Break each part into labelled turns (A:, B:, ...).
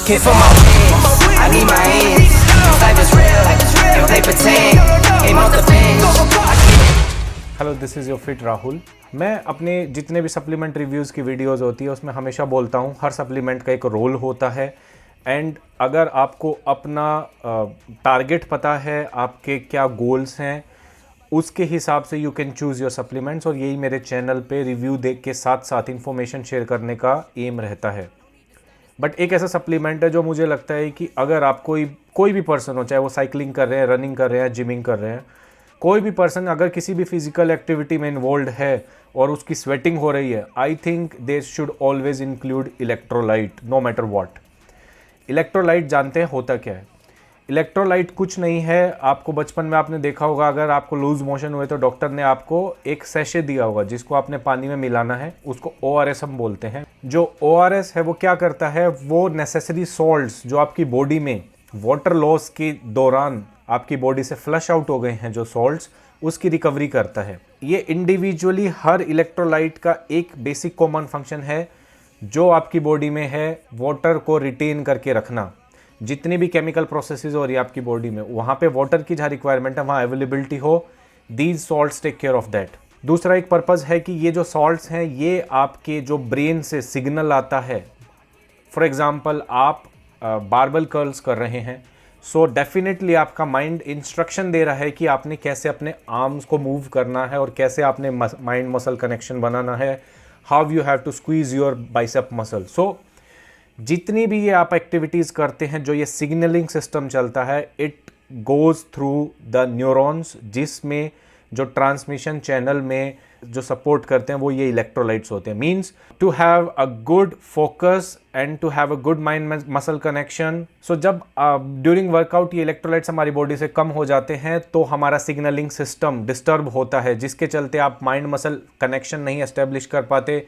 A: Care for my wins, I need my ends. Life is real, and they pretend. Aim off the bench.
B: Hello, this is your fit Rahul. मैं अपने जितने भी supplement reviews की videos होती है उसमें हमेशा बोलता हूँ हर सप्लीमेंट का एक रोल होता है। एंड अगर आपको अपना टारगेट पता है, आपके क्या गोल्स हैं, उसके हिसाब से you can choose your supplements. और यही मेरे चैनल पे रिव्यू देख के साथ साथ इन्फॉर्मेशन शेयर करने का एम रहता है। बट एक ऐसा सप्लीमेंट है जो मुझे लगता है कि अगर आप कोई भी पर्सन हो, चाहे वो साइकिलिंग कर रहे हैं, रनिंग कर रहे हैं, जिमिंग कर रहे हैं, कोई भी पर्सन अगर किसी भी फिजिकल एक्टिविटी में इन्वॉल्व है और उसकी स्वेटिंग हो रही है, I think they should always include electrolyte, no matter what. Electrolyte जानते हैं होता क्या है? इलेक्ट्रोलाइट कुछ नहीं है। आपको बचपन में आपने देखा होगा, अगर आपको लूज मोशन हुए तो डॉक्टर ने आपको एक सैशे दिया होगा जिसको आपने पानी में मिलाना है, उसको ORS हम बोलते हैं। जो ORS है वो क्या करता है, वो नेसेसरी सॉल्ट्स जो आपकी बॉडी में वाटर लॉस के दौरान आपकी बॉडी से फ्लश आउट हो गए हैं, जो सॉल्ट्स, उसकी रिकवरी करता है। ये इंडिविजुअली हर इलेक्ट्रोलाइट का एक बेसिक कॉमन फंक्शन है जो आपकी बॉडी में है, वाटर को रिटेन करके रखना। जितनी भी केमिकल प्रोसेसेस हो रही है आपकी बॉडी में, वहाँ पे वाटर की जहाँ रिक्वायरमेंट है वहाँ अवेलेबिलिटी हो, these salts take care of that. दूसरा एक पर्पज़ है कि ये जो सॉल्ट्स हैं ये आपके जो ब्रेन से सिग्नल आता है। फॉर एग्जांपल आप बारबल कर्ल्स कर रहे हैं, सो डेफिनेटली आपका माइंड इंस्ट्रक्शन दे रहा है कि आपने कैसे अपने आर्म्स को मूव करना है और कैसे आपने माइंड मसल कनेक्शन बनाना है, how you have to squeeze your bicep muscle. So जितनी भी ये आप एक्टिविटीज़ करते हैं, जो ये सिग्नलिंग सिस्टम चलता है, it goes through the neurons, जिसमें जो ट्रांसमिशन चैनल में जो सपोर्ट करते हैं वो ये इलेक्ट्रोलाइट्स होते हैं। Means to have a good focus and to have a good mind muscle connection. So जब ड्यूरिंग वर्कआउट ये इलेक्ट्रोलाइट्स हमारी बॉडी से कम हो जाते हैं तो हमारा सिग्नलिंग सिस्टम डिस्टर्ब होता है, जिसके चलते आप माइंड मसल कनेक्शन नहीं एस्टेब्लिश कर पाते,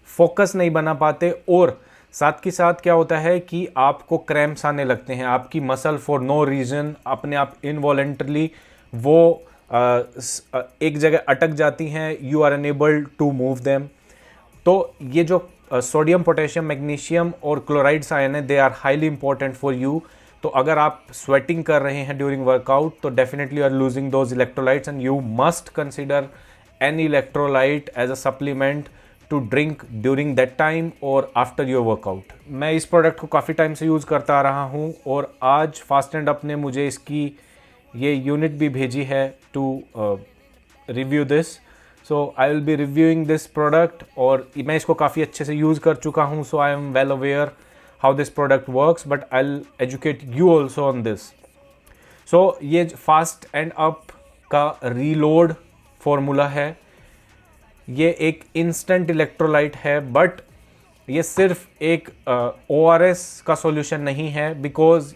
B: फोकस नहीं बना पाते, और साथ के साथ क्या होता है कि आपको क्रैम्प्स आने लगते हैं। आपकी मसल फॉर नो रीज़न अपने आप इनवॉलेंटरली वो एक जगह अटक जाती हैं, you are unable to move them. तो ये जो सोडियम, पोटेशियम, मैग्नीशियम और क्लोराइड्स आयन है, they are highly important for you. तो अगर आप स्वेटिंग कर रहे हैं ड्यूरिंग वर्कआउट तो definitely you are losing those electrolytes and you must consider any electrolyte as a supplement to drink during that time और after your workout. मैं इस प्रोडक्ट को काफ़ी टाइम से यूज़ करता आ रहा हूँ और आज फास्ट एंड अप ने मुझे इसकी ये यूनिट भी भेजी है to review this. So I will be reviewing this product और मैं इसको काफ़ी अच्छे से यूज़ कर चुका हूँ। So I am well aware how this product works, but I will educate you also on this. So ये फास्ट एंड अप का रीलोड फॉर्मूला है। ये एक इंस्टेंट इलेक्ट्रोलाइट है, बट ये सिर्फ एक ORS का सॉल्यूशन नहीं है, बिकॉज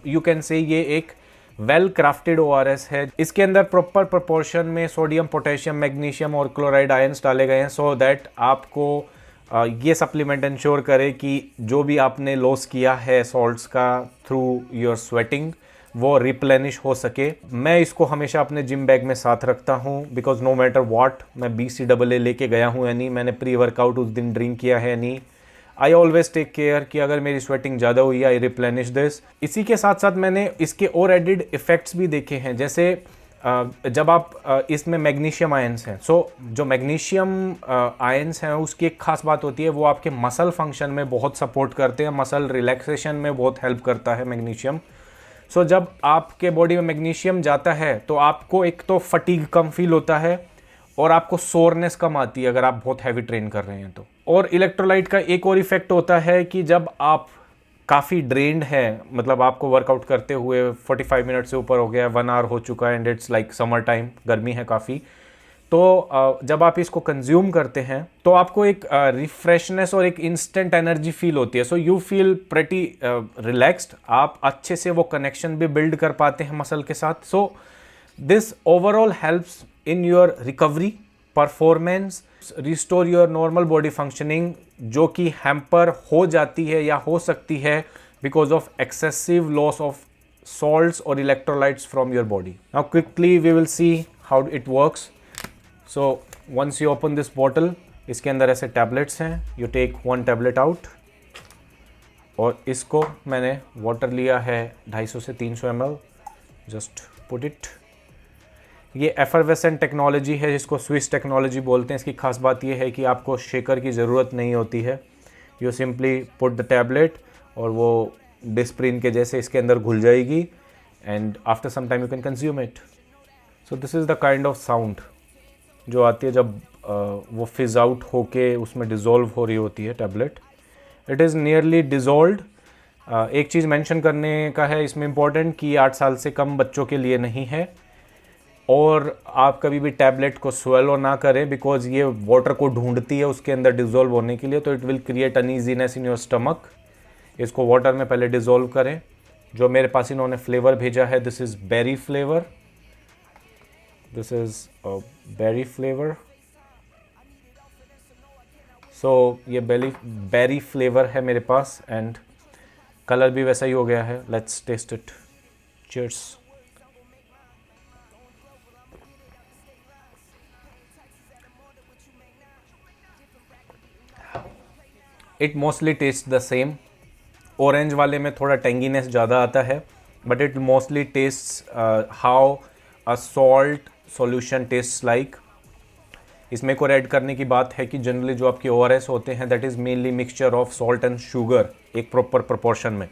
B: यू कैन से ये एक वेल क्राफ्टेड ORS है। इसके अंदर प्रॉपर प्रोपोर्शन में सोडियम, पोटेशियम, मैग्नीशियम और क्लोराइड आयंस डाले गए हैं, सो दैट आपको ये सप्लीमेंट इंश्योर करे कि जो भी आपने लॉस किया है सॉल्ट्स का थ्रू योर स्वेटिंग, वो रिप्लेनिश हो सके। मैं इसको हमेशा अपने जिम बैग में साथ रखता हूँ, बिकॉज नो मैटर व्हाट मैं BCAA लेके गया हूँ या नहीं, मैंने प्री वर्कआउट उस दिन ड्रिंक किया है नहीं, आई ऑलवेज टेक केयर कि अगर मेरी स्वेटिंग ज़्यादा हुई है आई रिप्लेनिश दिस। इसी के साथ साथ मैंने इसके और एडिड इफ़ेक्ट्स भी देखे हैं, जैसे जब आप इसमें मैग्नीशियम आयंस हैं, सो जो मैग्नीशियम आयंस हैं उसकी एक खास बात होती है, वो आपके मसल फंक्शन में बहुत सपोर्ट करते हैं, मसल रिलैक्सेशन में बहुत हेल्प करता है मैग्नीशियम। सो जब आपके बॉडी में मैग्नीशियम जाता है तो आपको एक तो फटीग कम फील होता है और आपको सोरनेस कम आती है अगर आप बहुत हैवी ट्रेन कर रहे हैं तो। और इलेक्ट्रोलाइट का एक और इफेक्ट होता है कि जब आप काफ़ी ड्रेन्ड हैं, मतलब आपको वर्कआउट करते हुए 45 मिनट से ऊपर हो गया, 1 आवर हो चुका है and it's like summer time, गर्मी है काफ़ी, तो जब आप इसको कंज्यूम करते हैं तो आपको एक रिफ्रेशनेस और एक इंस्टेंट एनर्जी फील होती है। So you feel pretty relaxed, आप अच्छे से वो कनेक्शन भी बिल्ड कर पाते हैं मसल के साथ। So this overall helps in your recovery, performance, restore your normal body functioning, जो कि हैम्पर हो जाती है या हो सकती है because of excessive loss of salts or electrolytes from your body. Now quickly we will see how it works. So once you open this bottle, इसके अंदर ऐसे tablets हैं, you take one tablet out और इसको मैंने water लिया है 250 से 300 ml, जस्ट पुट इट। ये एफरवेसेंट टेक्नोलॉजी है जिसको स्विस टेक्नोलॉजी बोलते हैं। इसकी खास बात ये है कि आपको शेकर की ज़रूरत नहीं होती है। You simply put the tablet और वो डिस्प्रिन के जैसे इसके अंदर घुल जाएगी and after some time you can consume it. So this is the kind of sound जो आती है जब वो फिज आउट होके उसमें डिज़ोल्व हो रही होती है tablet. It is nearly dissolved. एक चीज़ मेंशन करने का है इसमें इम्पोर्टेंट कि 8 साल से कम बच्चों के लिए नहीं है, और आप कभी भी टैबलेट को स्वेलो ना करें बिकॉज ये वाटर को ढूंढती है उसके अंदर डिज़ोल्व होने के लिए, तो it will create uneasiness in your stomach. इसको वाटर में पहले डिज़ोल्व करें। जो मेरे पास इन्होंने फ्लेवर भेजा है, this is berry flavour, this is berry flavour. So ये बेरी फ्लेवर है मेरे पास एंड कलर भी वैसा ही हो गया है। Let's test it. Cheers. It mostly taste the same. Orange वाले में थोड़ा टेंगीनेस ज़्यादा आता है, but it mostly taste how a salt solution taste like. इसमें को ऐड करने की बात है कि जनरली जो आपके ORS होते हैं that is mainly mixture of salt and sugar एक प्रॉपर प्रोपोर्शन में,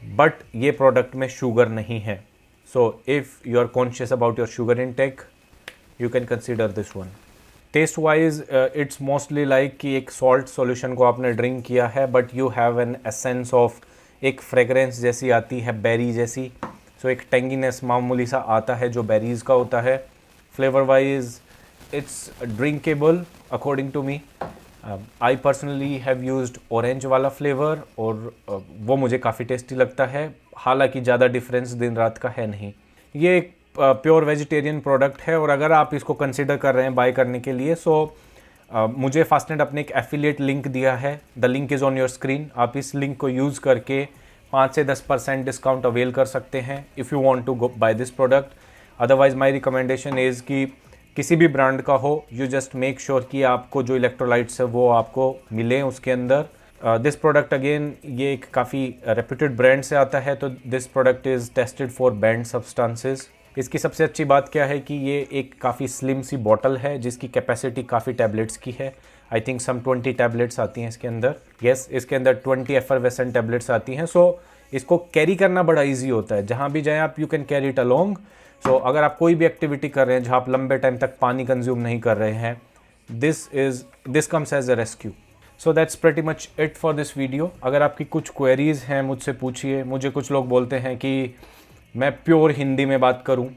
B: बट ये प्रोडक्ट में शुगर नहीं है। So if you are conscious about your sugar intake you can consider this one. Taste wise it's mostly like कि एक salt solution को आपने ड्रिंक किया है, but you have an essence of एक फ्रेगरेंस जैसी आती है बेरी जैसी। सो एक टेंगीनेस मामूली सा आता है जो बेरीज़ का होता है। Flavour wise it's drinkable according to me. I personally have used orange वाला फ्लेवर और वो मुझे काफ़ी टेस्टी लगता है, हालांकि ज़्यादा डिफरेंस दिन रात का है नहीं। ये एक प्योर वेजिटेरियन प्रोडक्ट है और अगर आप इसको कंसिडर कर रहे हैं बाय करने के लिए, सो मुझे फास्टनेट अपने एक एफिलिएट लिंक दिया है। The link is on your screen. आप इस लिंक को यूज़ करके 5 से 10% डिस्काउंट अवेल कर सकते हैं if you want to go buy this product. Otherwise my recommendation is कि किसी भी ब्रांड का हो, यू जस्ट मेक श्योर कि आपको जो इलेक्ट्रोलाइट्स है वो आपको मिलें उसके अंदर। दिस प्रोडक्ट अगेन ये एक काफ़ी रेप्यूटेड ब्रांड से आता है, तो this product is tested for band substances. इसकी सबसे अच्छी बात क्या है कि ये एक काफ़ी स्लिम सी बॉटल है जिसकी कैपेसिटी काफ़ी टैबलेट्स की है। आई थिंक सम 20 टैबलेट्स आती हैं इसके अंदर। येस, इसके अंदर 20 एफरवेसेंट टैबलेट्स आती हैं। सो इसको कैरी करना बड़ा ईजी होता है। जहाँ भी जाएँ आप you can carry it along. So अगर आप कोई भी एक्टिविटी कर रहे हैं जहाँ आप लंबे टाइम तक पानी कंज्यूम नहीं कर रहे हैं, this comes as a rescue. So that's pretty much it for this video. अगर आपकी कुछ क्वेरीज़ हैं मुझसे पूछिए। मुझे कुछ लोग बोलते हैं कि मैं प्योर हिंदी में बात करूं।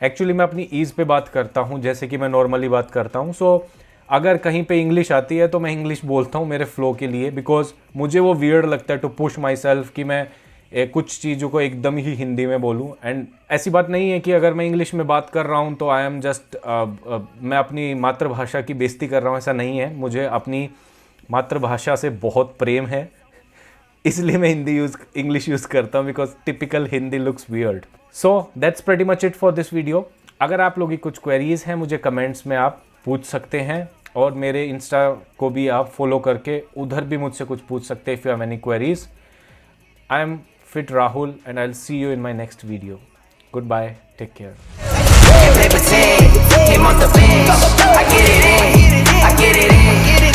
B: एक्चुअली मैं अपनी ईज़ पे बात करता हूं जैसे कि मैं नॉर्मली बात करता हूं। सो अगर कहीं पे इंग्लिश आती है तो मैं इंग्लिश बोलता हूं मेरे फ्लो के लिए, बिकॉज मुझे वो वियर्ड लगता है टू पुश माई सेल्फ कि मैं कुछ चीज़ों को एकदम ही हिंदी में बोलूं। एंड ऐसी बात नहीं है कि अगर मैं इंग्लिश में बात कर रहा हूं तो आई एम जस्ट मैं अपनी मातृभाषा की बेइज्जती कर रहा हूं, ऐसा नहीं है। मुझे अपनी मातृभाषा से बहुत प्रेम है, इसलिए मैं इंग्लिश यूज़ करता हूँ because typical Hindi looks weird. So that's pretty much it for this video. अगर आप लोगों की कुछ क्वेरीज़ हैं मुझे कमेंट्स में आप पूछ सकते हैं, और मेरे इंस्टा को भी आप फॉलो करके उधर भी मुझसे कुछ पूछ सकते हैं if you have any queries. I am fit Rahul and I will see you in my next video. Good bye, take care.
A: If they pretend, came off the bench, I get it in, I get it in.